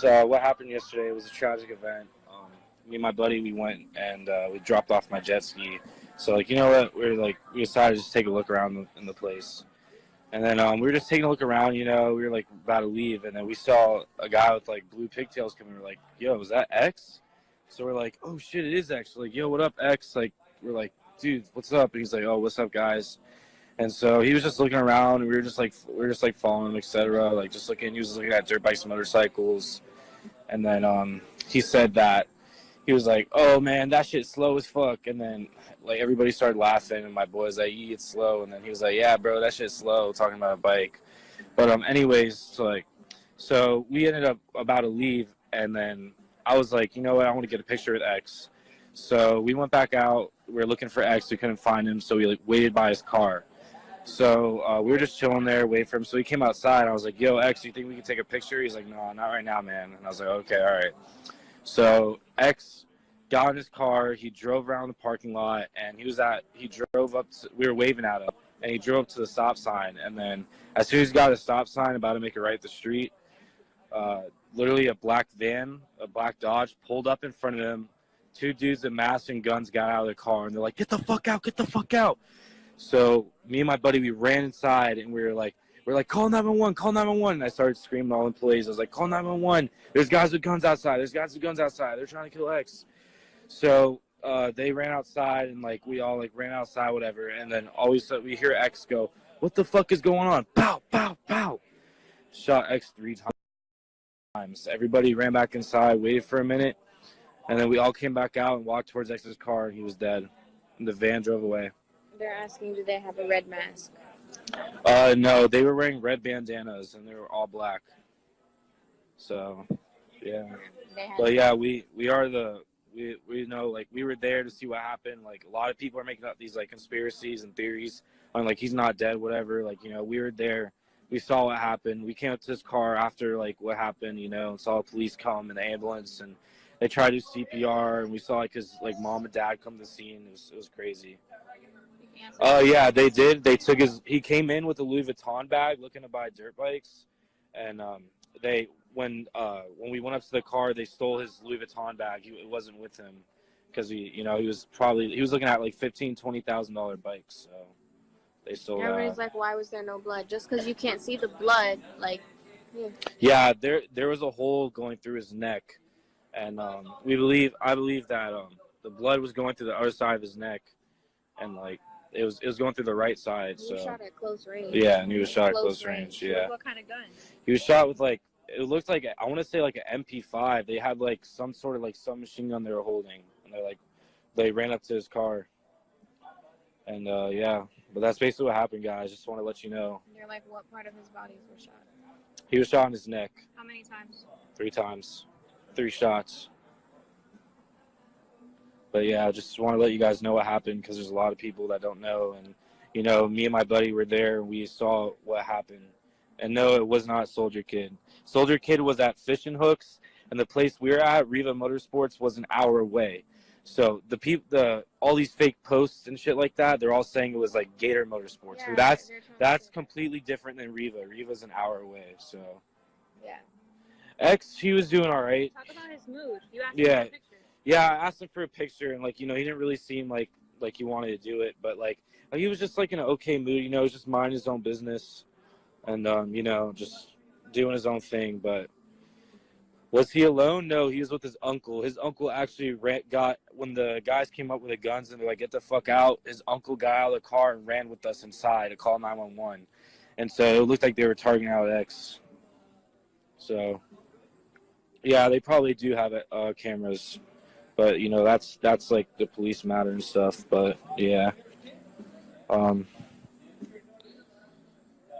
What happened yesterday was a tragic event. Me and my buddy, we went and we dropped off my jet ski. So, like, you know what? We decided to just take a look around in the place. And then we were just taking a look around, you know, we were like about to leave. And then we saw a guy with like blue pigtails coming. We're like, yo, is that X? So we're like, oh shit, it is X. We're like, yo, what up, X? Like, we're like, dude, what's up? And he's like, oh, what's up, guys? And so he was just looking around. And we were just like following him, etc. Like just looking. He was looking at dirt bikes, motorcycles. And then he said that he was like, oh man, that shit's slow as fuck. And then like everybody started laughing, and my boy's like, yeah, it's slow. And then he was like, yeah, bro, that shit's slow, talking about a bike. But anyways, so we ended up about to leave, and then I was like, you know what, I want to get a picture with X. So we went back out. We were looking for X. We couldn't find him, so we like waited by his car. So we were just chilling there, waiting for him. So he came outside. I was like, yo, X, you think we can take a picture? He's like, no, not right now, man. And I was like, okay, all right. So X got in his car. He drove around the parking lot, and he drove up to, we were waving at him, and he drove up to the stop sign. And then as soon as he got to the stop sign, about to make it right at the street, literally a black van, a black Dodge, pulled up in front of him. Two dudes with masks and guns got out of the car, and they're like, get the fuck out, get the fuck out. So me and my buddy, we ran inside, and we're like, call 911, call 911. And I started screaming to all employees. I was like, call 911. There's guys with guns outside. There's guys with guns outside. They're trying to kill X. So they ran outside, and like we all like ran outside, whatever. And then all of a sudden we hear X go, what the fuck is going on? Pow, pow, pow. Shot X 3 times. Everybody ran back inside, waited for a minute, and then we all came back out and walked towards X's car, and he was dead. And the van drove away. They're asking, do they have a red mask? No, they were wearing red bandanas, and they were all black. So, yeah. But yeah, we know, like, we were there to see what happened. Like, a lot of people are making up these like conspiracies and theories on like he's not dead, whatever. Like, you know, we were there. We saw what happened. We came up to his car after like what happened, you know, and saw police come and the ambulance, and they tried to do CPR, and we saw like his like mom and dad come to the scene. It was crazy. Yeah, they did. They took he came in with a Louis Vuitton bag looking to buy dirt bikes, and when we went up to the car, they stole his Louis Vuitton bag. It wasn't with him because he was looking at like $15,000-$20,000 bikes. So they stole that. Everybody's like, why was there no blood? Just because you can't see the blood, like. Yeah, there was a hole going through his neck, and I believe that the blood was going through the other side of his neck, and like. It was going through the right side. He was shot at close range. Yeah, and he was shot at close range. Yeah. What kind of gun? He was shot with like, it looked like, I want to say like an MP5. They had like some sort of like submachine gun they were holding, and they ran up to his car. And yeah, but that's basically what happened, guys. Just want to let you know. And you're like, what part of his body was shot? He was shot in his neck. How many times? 3 times. 3 shots. But yeah, I just want to let you guys know what happened, because there's a lot of people that don't know. And, you know, me and my buddy were there, and we saw what happened. And no, it was not Soldier Kid. Soldier Kid was at Fishing Hooks, and the place we were at, Riva Motorsports, was an hour away. So all these fake posts and shit like that, they're all saying it was like Gator Motorsports. Yeah, so that's completely different than Riva. Riva's an hour away, so. Yeah. X, he was doing all right. Talk about his mood. You asked him for a picture. Yeah, I asked him for a picture, and like, you know, he didn't really seem like he wanted to do it, but like he was just like in an okay mood, you know, just minding his own business, and you know, just doing his own thing. But was he alone? No, he was with his uncle. His uncle actually when the guys came up with the guns and they're like, get the fuck out, his uncle got out of the car and ran with us inside to call 911. And so it looked like they were targeting out X. So yeah, they probably do have cameras. But, you know, that's like the police matter and stuff. But, yeah.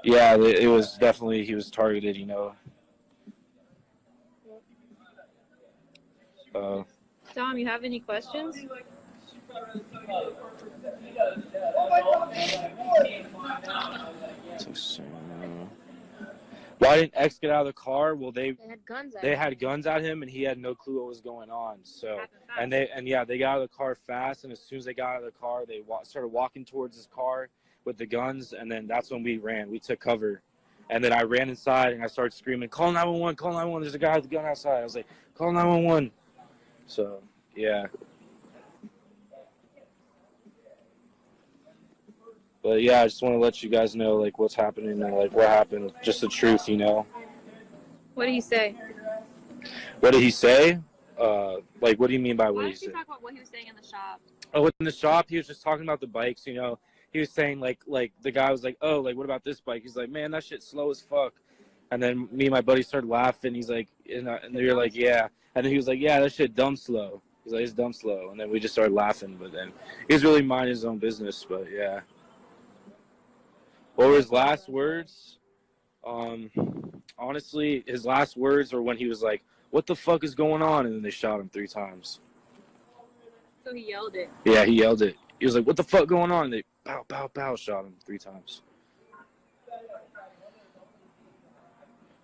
Yeah, it was definitely, he was targeted, you know. Dom, you have any questions? Why didn't X get out of the car? Well, they had guns at him, and he had no clue what was going on. So, they got out of the car fast, and as soon as they got out of the car, they started walking towards his car with the guns, and then that's when we ran. We took cover, And then I ran inside and I started screaming, call 911, call 911, there's a guy with a gun outside. I was like, call 911. So, yeah. But yeah, I just want to let you guys know, like, what's happening and, like, what happened. Just the truth, you know. What do you say? What did he say? Like, what do you mean by what Why he did you said? talk about what he was saying in the shop? Oh, in the shop, he was just talking about the bikes, you know. He was saying, like the guy was like, oh, like, what about this bike? He's like, man, that shit's slow as fuck. And then me and my buddy started laughing. He's like, and they were like, yeah. And then he was like, yeah, that shit dumb slow. He's like, it's dumb slow. And then we just started laughing. But then he was really minding his own business. But, yeah. What were his last words? Honestly, his last words were when he was like, what the fuck is going on? And then they shot him 3 times. So he yelled it. Yeah, he yelled it. He was like, what the fuck going on? And they pow, pow, pow, shot him 3 times.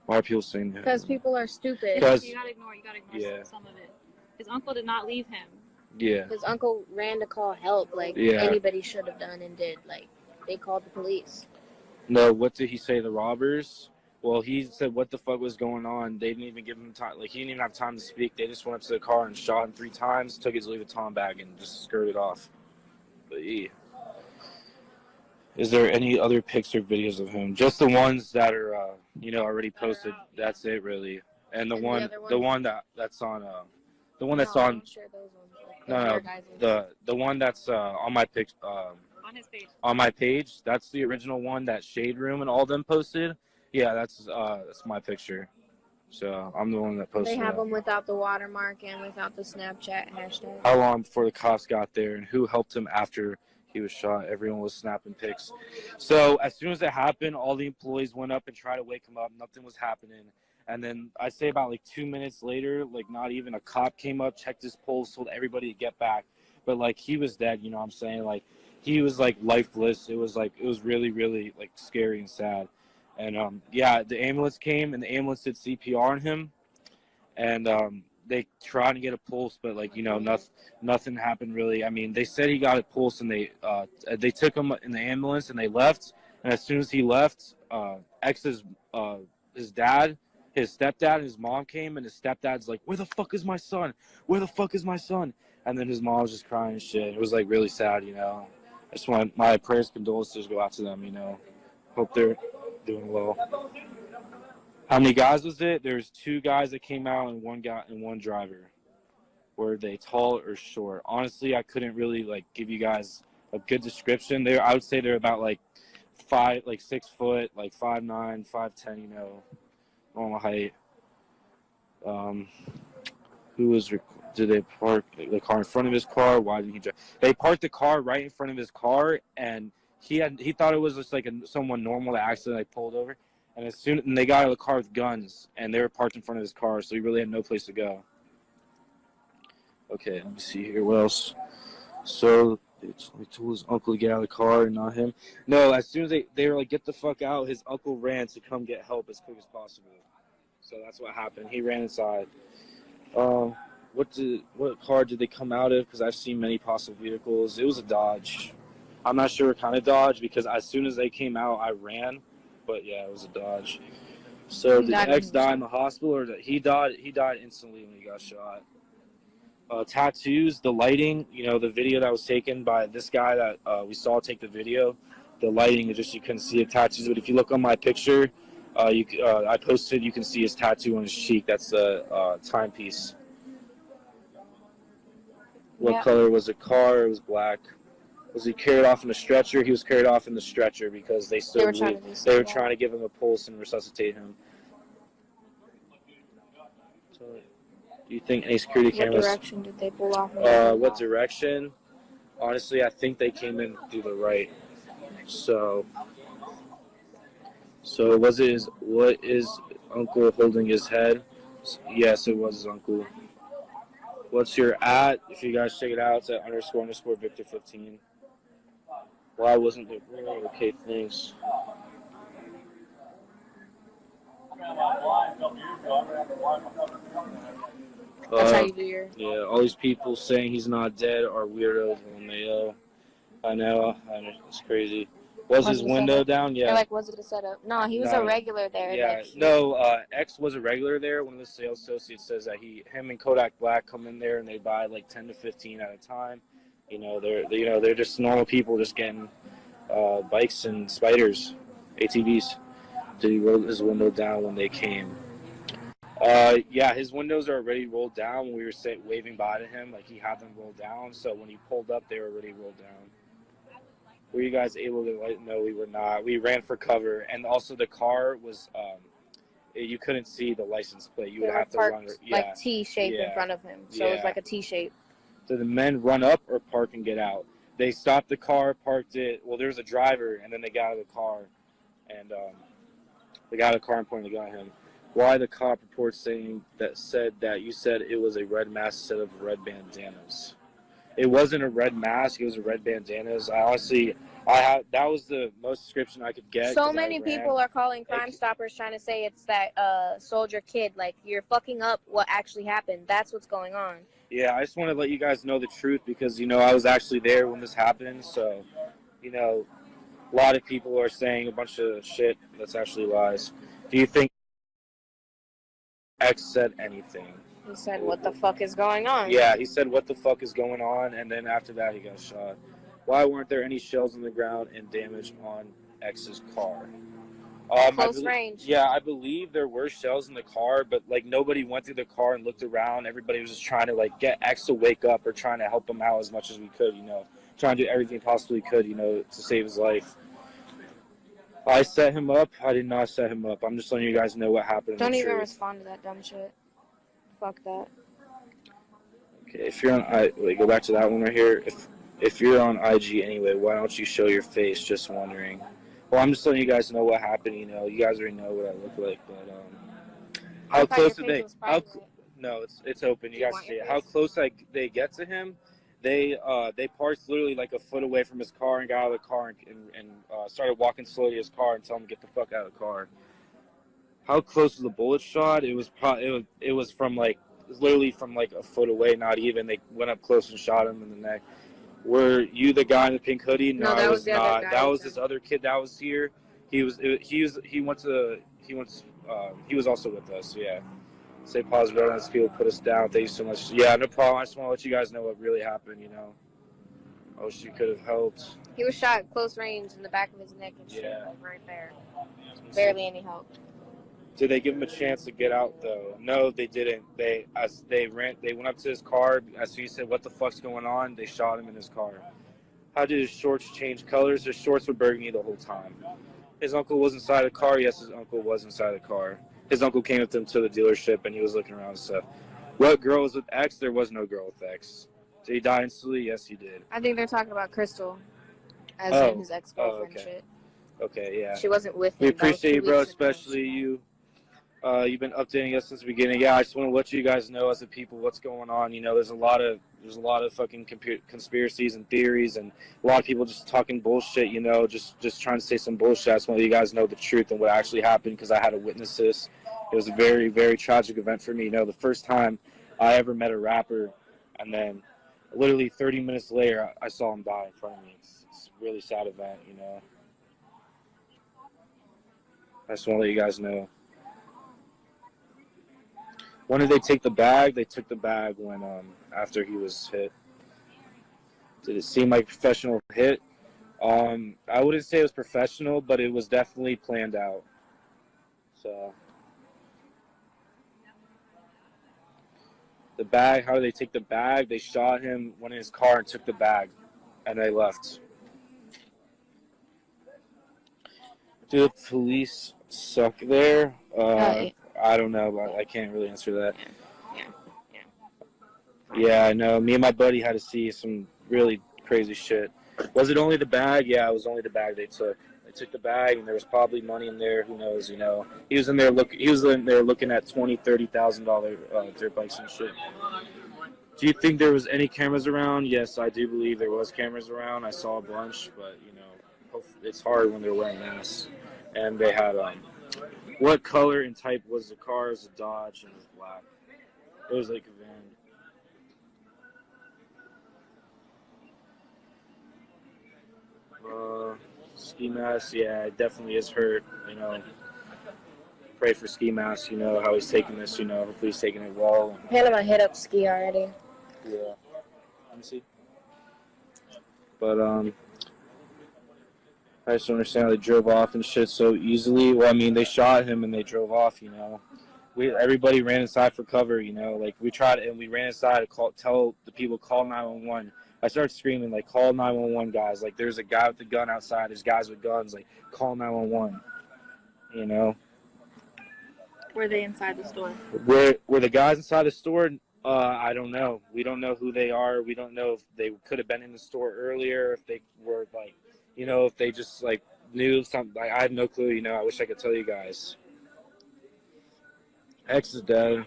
Why are people saying that? Because people are stupid. Because You gotta ignore yeah. some of it. His uncle did not leave him. Yeah. His uncle ran to call help, like Yeah. anybody should have done and did. Like, they called the police. No, what did he say? The robbers? Well, he said what the fuck was going on. They didn't even give him time. Like, he didn't even have time to speak. They just went up to the car and shot him 3 times, took his Louis Vuitton bag, and just skirted off. But yeah. Is there any other pics or videos of him? Just the ones that are, you know, already posted. That's it, really. And the one that's on, the one that's No, I on. don't share those ones, like, No, advertising. the one that's on my pic, On his page. on my page. That's the original one that Shade Room and all them posted. Yeah, that's my picture. So I'm the one that posted. They have that. them without the watermark and without the Snapchat hashtag. How long before the cops got there, and who helped him after he was shot? Everyone was snapping pics. So as soon as it happened, all the employees went up and tried to wake him up. Nothing was happening. And then I'd say about like 2 minutes later, like not even a cop came up, checked his pulse, told everybody to get back. But like he was dead, you know what I'm saying? Like he was like lifeless. It was really, really like scary and sad. And yeah, the ambulance came and the ambulance did CPR on him. And they tried to get a pulse, but like, you know, nothing happened really. I mean, they said he got a pulse and they took him in the ambulance and they left. And as soon as he left, his dad, his stepdad and his mom came, and his stepdad's like, where the fuck is my son? Where the fuck is my son? And then his mom was just crying and shit. It was like really sad, you know. I just want my prayers, condolences go out to them, you know. Hope they're doing well. How many guys was it? There's 2 guys that came out and one guy and one driver. Were they tall or short? Honestly, I couldn't really like give you guys a good description. I would say they're about like 6 foot, like 5'9", 5'10", you know, normal height. Did they park the car in front of his car? Why didn't he drive? They parked the car right in front of his car, and he thought it was just like someone normal that accidentally pulled over. And they got out of the car with guns, and they were parked in front of his car, so he really had no place to go. Okay, let me see here. What else? So they told his uncle to get out of the car and not him. No, as soon as they were like, get the fuck out, his uncle ran to come get help as quick as possible. So that's what happened. He ran inside. What car did they come out of? Because I've seen many possible vehicles. It was a Dodge. I'm not sure what kind of Dodge, because as soon as they came out, I ran. But yeah, it was a Dodge. So did X die in the hospital, or he died? He died instantly when he got shot. Tattoos, the lighting, you know, the video that was taken by this guy that we saw take the video, the lighting, you couldn't see the tattoos. But if you look on my picture, I posted, you can see his tattoo on his cheek. That's the timepiece. What color was the car? It was black. Was he carried off in a stretcher? He was carried off in the stretcher because they were trying to give him a pulse and resuscitate him. So, do you think any security cameras? What direction did they pull off? What direction? Honestly, I think they came in through the right. So what is uncle holding his head? Yes, it was his uncle. What's your @ if you guys check it out? It's at __Victor15. Why wasn't there? Okay, thanks. That's how you do your... Yeah, all these people saying he's not dead are weirdos. I know, it's crazy. Was Was his it a window setup? down? Or Yeah. like, was it a setup? No, he was a No. regular there. Yeah. Like, No. X was a regular there. One of the sales associates says that him and Kodak Black come in there and they buy like 10 to 15 at a time. You know, they're just normal people just getting bikes and spiders, ATVs. So he rolled his window down when they came. Yeah, his windows are already rolled down when we were waving by to him. Like, he had them rolled down, so when he pulled up, they were already rolled down. Were you guys able to let? No, we were not. We ran for cover, and also the car was, you couldn't see the license plate. You they would were have to parked run. like T-shape in Yeah. front of him. So it was Yeah. like a T-shape. So the men run up or park and get out. They stopped the car, parked it. Well, there was a driver, and then they got out of the car, and they got out of the car and pointed the gun at him. Why the cop reports said that you said it was a red mask instead of red bandanas? It wasn't a red mask. It was a red bandanas. I honestly, that was the most description I could get. So many people are calling Crime Stoppers trying to say it's that soldier kid. Like, you're fucking up what actually happened. That's what's going on. Yeah, I just want to let you guys know the truth because, you know, I was actually there when this happened. So, you know, a lot of people are saying a bunch of shit that's actually lies. Do you think X said anything? He said, "What the fuck is going on?" Yeah, he said, "What the fuck is going on?" And then after that, he got shot. Why weren't there any shells on the ground and damage on X's car? Close range. Yeah, I believe there were shells in the car, but like nobody went through the car and looked around. Everybody was just trying to like get X to wake up or trying to help him out as much as we could, you know, trying to do everything possibly could, you know, to save his life. I set him up. I did not set him up. I'm just letting you guys know what happened. Don't even respond to that dumb shit. Fuck that. Okay, if you're on wait, go back to that one right here. If you're on IG anyway, why don't you show your face? Just wondering. Well, I'm just letting you guys know what happened. You know, you guys already know what I look like, but how close did they? No, it's open. You guys see it. How close they get to him? They parked literally like a foot away from his car and got out of the car and started walking slowly to his car and telling him to get the fuck out of the car. How close was the bullet shot? It was from like literally from like a foot away. Not even. They went up close and shot him in the neck. Were you the guy in the pink hoodie? No, that I was was the not. other guy. That was this other kid that was here. He was also with us. Yeah. Say pause, bro. Those people put us down. Thank you so much. Yeah, no problem. I just want to let you guys know what really happened. You know. I wish you could have helped. He was shot at close range in the back of his neck and shit, like right there. Barely any help. Did they give him a chance to get out though? No, they didn't. They went up to his car. As he said, "What the fuck's going on?" They shot him in his car. How did his shorts change colors? His shorts were burgundy the whole time. His uncle was inside the car. Yes, his uncle was inside the car. His uncle came with him to the dealership and he was looking around and stuff. What girl was with X? There was no girl with X. Did he die instantly? Yes, he did. I think they're talking about Crystal, as in his ex-girlfriend shit. Okay, yeah. She wasn't with him. We appreciate you, bro, especially you. You've been updating us since the beginning. Yeah, I just want to let you guys know as a people what's going on. You know, there's a lot of fucking conspiracies and theories, and a lot of people just talking bullshit. You know, just trying to say some bullshit. I just want to let you guys know the truth and what actually happened because I had to witness this. It was a very, very tragic event for me. You know, the first time I ever met a rapper, and then literally 30 minutes later, I saw him die in front of me. It's a really sad event. You know, I just want to let you guys know. When did they take the bag? They took the bag when after he was hit. Did it seem like a professional hit? I wouldn't say it was professional, but it was definitely planned out. So the bag, how did they take the bag? They shot him, went in his car and took the bag and they left. Do the police suck there? I don't know, but I can't really answer that. Yeah, I know. Me and my buddy had to see some really crazy shit. Was it only the bag? Yeah, it was only the bag they took. They took the bag, and there was probably money in there. Who knows? You know, he was in there looking at $20,000-$30,000 dirt bikes and shit. Do you think there was any cameras around? Yes, I do believe there was cameras around. I saw a bunch, but you know, it's hard when they're wearing masks. And they had what color and type was the car? It was a Dodge and it was black. It was like a van. Ski Mask, yeah, it definitely is hurt. You know, pray for Ski Mask. You know how he's taking this. You know, hopefully he's taking it well. Panama hit up Ski already. Yeah. Let me see. But I just don't understand how they drove off and shit so easily. Well, I mean, they shot him and they drove off. You know, everybody ran inside for cover. You know, like we tried and we ran inside to tell the people call 911. I started screaming like, call 911, guys. Like, there's a guy with a gun outside. There's guys with guns. Like, call 911. You know. Were they inside the store? Were the guys inside the store? I don't know. We don't know who they are. We don't know if they could have been in the store earlier, if they were like, you know, if they just like knew something. Like, I have no clue. You know, I wish I could tell you guys. X is dead.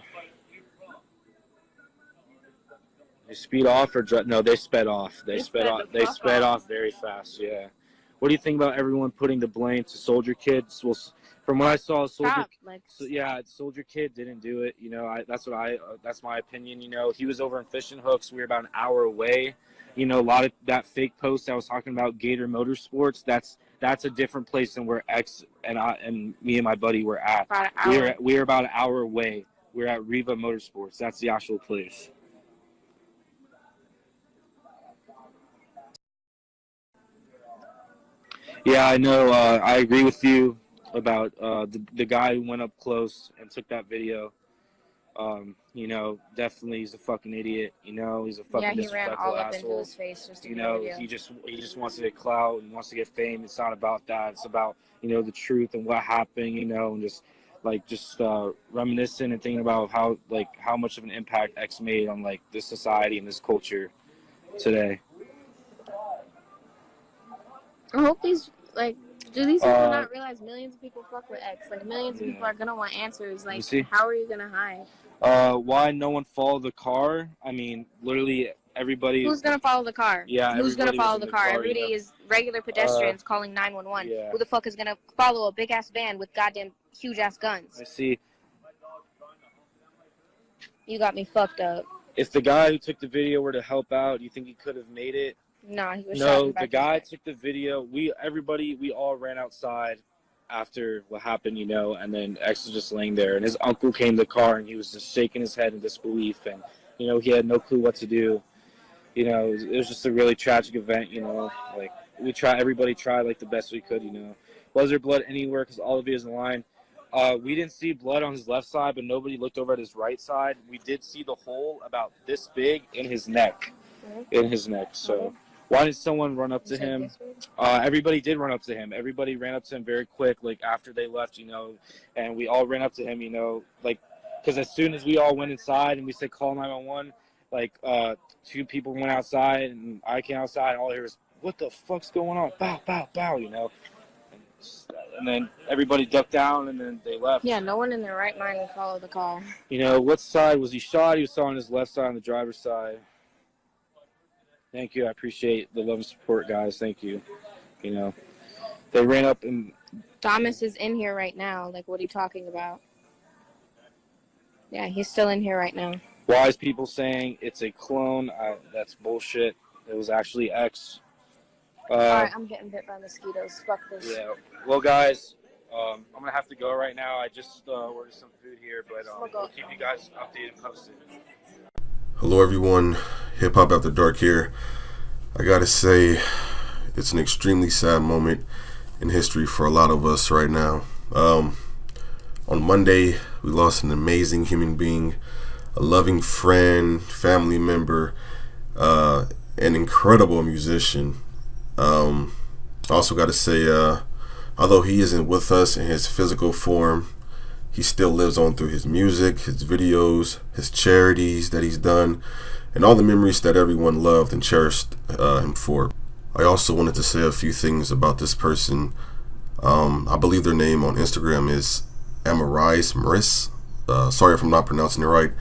They speed off or no? They sped off. They sped off. They sped off very fast. Yeah. What do you think about everyone putting the blame to Soldier Kid? Well, from what I saw, Soldier Kid didn't do it. You know, that's my opinion. You know, he was over in Fishing Hooks. We were about an hour away. You know, a lot of that fake post I was talking about, Gator Motorsports. That's a different place than where X and me and my buddy were at. We were about an hour away. We're at Riva Motorsports. That's the actual place. Yeah, I know. I agree with you about the guy who went up close and took that video. You know, definitely he's a fucking idiot. You know, he's a fucking disrespectful asshole. Into his face just to he just wants to get clout and wants to get fame. It's not about that. It's about, you know, the truth and what happened. You know, and just reminiscing and thinking about how much of an impact X made on like this society and this culture today. I hope these, like, do these people not realize millions of people fuck with X? Like, millions of people are going to want answers. Like, how are you going to hide? Why no one followed the car? I mean, literally everybody. Who's going to follow the car? Yeah, who's going to follow the car? Everybody is regular pedestrians calling 911. Yeah. Who the fuck is going to follow a big-ass van with goddamn huge-ass guns? I see. You got me fucked up. If the guy who took the video were to help out, do you think he could have made it? No, he was No, the guy took the video. We all ran outside after what happened, you know, and then X was just laying there, and his uncle came to the car, and he was just shaking his head in disbelief, and, you know, he had no clue what to do. You know, it was just a really tragic event, you know, like, everybody tried, like, the best we could, you know. Was there blood anywhere? Because all of it is in line. We didn't see blood on his left side, but nobody looked over at his right side. We did see the hole about this big in his neck, so... Why did someone run up to him? Everybody did run up to him. Everybody ran up to him very quick, like, after they left, you know, and we all ran up to him, you know, like, because as soon as we all went inside and we said call 911, like, two people went outside, and I came outside, and all I heard was, what the fuck's going on? Bow, bow, bow, you know. And then everybody ducked down, and then they left. Yeah, no one in their right mind would follow the car. You know, what side was he shot? He was on his left side, on the driver's side. Thank you. I appreciate the love and support, guys. Thank you. You know, they ran up and... Thomas is in here right now. Like, what are you talking about? Yeah, he's still in here right now. Wise people saying it's a clone. That's bullshit. It was actually X. All right, I'm getting bit by mosquitoes. Fuck this. Yeah. Well, guys, I'm going to have to go right now. I just ordered some food here, but we'll keep you guys updated and posted. Hello everyone, Hip Hop After Dark here. I gotta say, it's an extremely sad moment in history for a lot of us right now. On Monday, we lost an amazing human being, a loving friend, family member, an incredible musician. Also gotta say, although he isn't with us in his physical form, he still lives on through his music, his videos, his charities that he's done, and all the memories that everyone loved and cherished him for. I also wanted to say a few things about this person. I believe their name on Instagram is Amarise Maris. Sorry if I'm not pronouncing it right,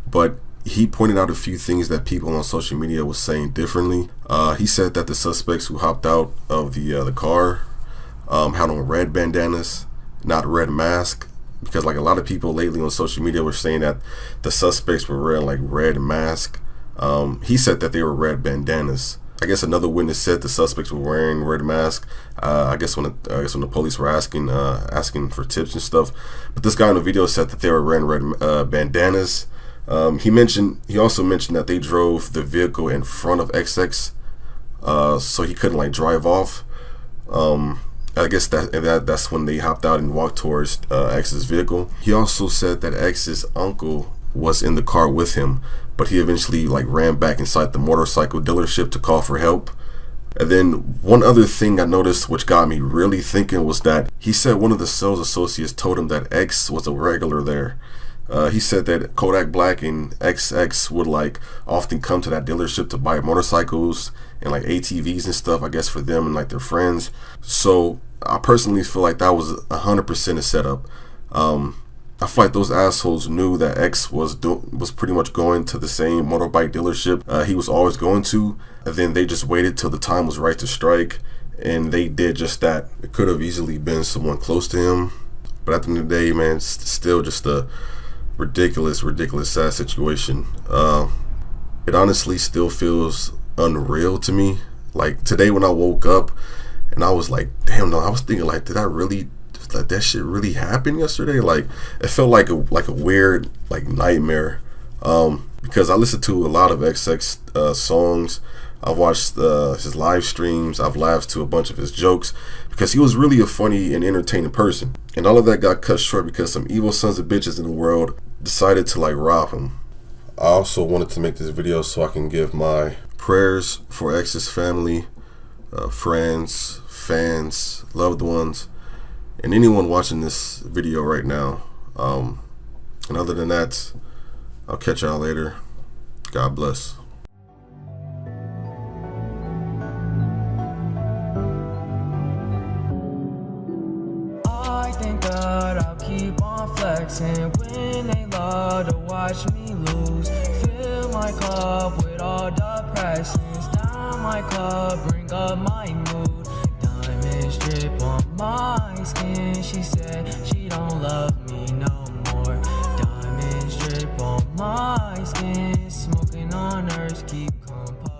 but he pointed out a few things that people on social media was saying differently. He said that the suspects who hopped out of the car had on red bandanas, not red mask. Because like a lot of people lately on social media were saying that the suspects were wearing like red masks. He said that they were red bandanas. I guess another witness said the suspects were wearing red masks. I guess when the police were asking for tips and stuff. But this guy in the video said that they were wearing red bandanas. He also mentioned that they drove the vehicle in front of XX, so he couldn't like drive off. I guess that's when they hopped out and walked towards X's vehicle. He also said that X's uncle was in the car with him, but he eventually like ran back inside the motorcycle dealership to call for help. And then one other thing I noticed which got me really thinking was that he said one of the sales associates told him that X was a regular there. He said that Kodak Black and XX would like often come to that dealership to buy motorcycles and like ATVs and stuff, I guess, for them and like their friends. So I personally feel like that was 100% a setup. I feel like those assholes knew that X was pretty much going to the same motorbike dealership he was always going to, and then they just waited till the time was right to strike, and they did just that. It could have easily been someone close to him, but at the end of the day, man, it's still just a ridiculous sad situation. It honestly still feels unreal to me. Like today when I woke up and I was like, damn, no, I was thinking like, did that shit really happen yesterday? Like it felt like a weird like nightmare, because I listened to a lot of XX songs. I've watched his live streams. I've laughed to a bunch of his jokes because he was really a funny and entertaining person. And all of that got cut short because some evil sons of bitches in the world decided to like rob him. I also wanted to make this video so I can give my prayers for X's family, friends, fans, loved ones, and anyone watching this video right now. And other than that, I'll catch y'all later. God bless. I thank God I'll keep on flexing when they love to watch me lose. Fill my cup with all the pressings. Down my cup, bring up my mood. Diamonds drip on my skin. She said she don't love me no more. Diamonds drip on my skin. Smoking on earth, keep composed.